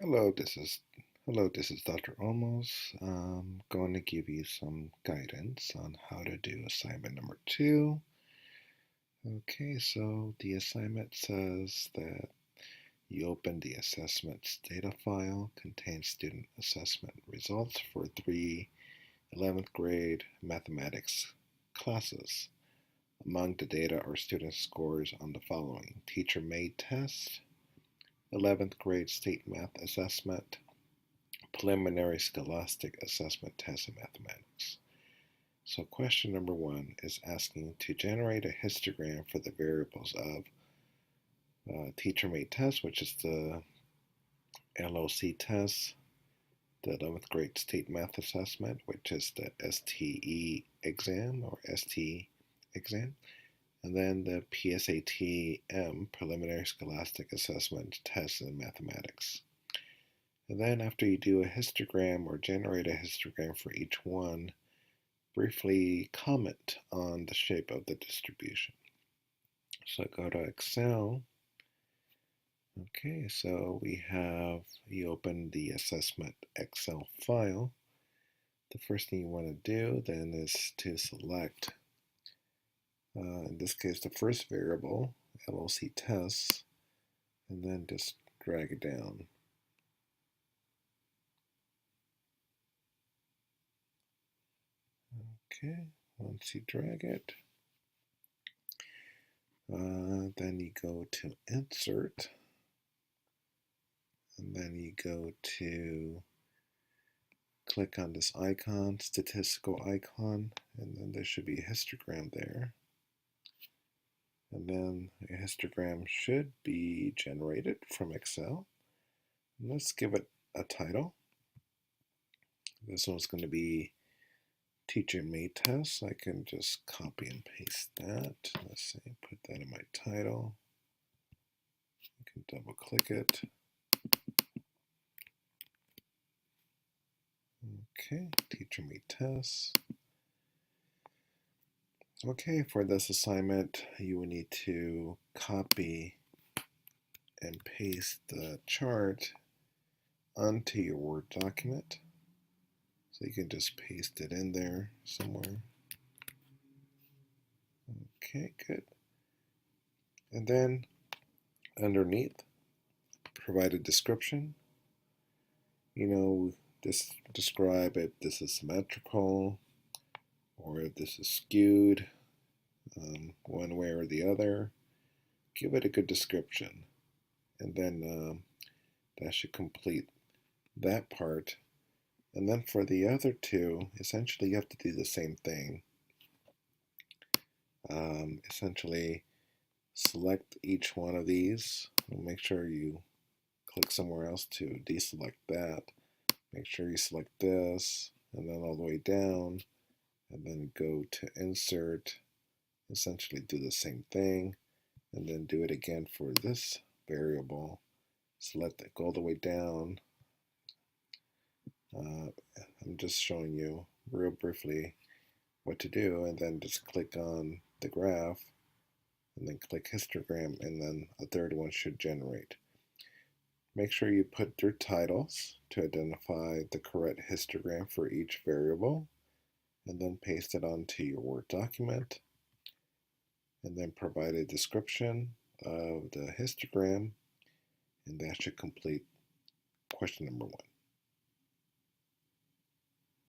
Hello, this is Dr. Olmos. I'm going to give you some guidance on how to do assignment number 2. Okay, so the assignment says that you open the assessments data file, contains student assessment results for 3 11th grade mathematics classes. Among the data are student scores on the following: teacher-made test, 11th grade state math assessment, preliminary scholastic assessment test in mathematics. So question number 1 is asking to generate a histogram for the variables of teacher-made test, which is the LOC test, the 11th grade state math assessment, which is the STE exam or ST exam, and then the PSAT-M, preliminary scholastic assessment test in mathematics. And then after you do a histogram or generate a histogram for each one, briefly comment on the shape of the distribution. So go to Excel. Okay, so you open the assessment Excel file. The first thing you want to do then is to select, in this case, the first variable, LOC tests, and then just drag it down. Okay, once you drag it, then you go to Insert, and then you go to click on this icon, statistical icon, and then there should be a histogram there. And then a histogram should be generated from Excel. And let's give it a title. This one's going to be teacher-made test. I can just copy and paste that. Let's say, put that in my title. You can double click it. Okay, teacher-made test. Okay, for this assignment, you will need to copy and paste the chart onto your Word document. So you can just paste it in there somewhere. Okay, good. And then underneath, provide a description. Just describe if this is symmetrical or if this is skewed one way or the other. Give it a good description. And then that should complete that part. And then for the other two, essentially you have to do the same thing. Essentially select each one of these. Make sure you click somewhere else to deselect that. Make sure you select this, and then all the way down, and then go to Insert. Essentially do the same thing, and then do it again for this variable. Select it, go all the way down. I'm just showing you real briefly what to do, and then just click on the graph, and then click histogram, and then a third one should generate. Make sure you put your titles to identify the correct histogram for each variable, and then paste it onto your Word document, and then provide a description of the histogram, and that should complete question number 1.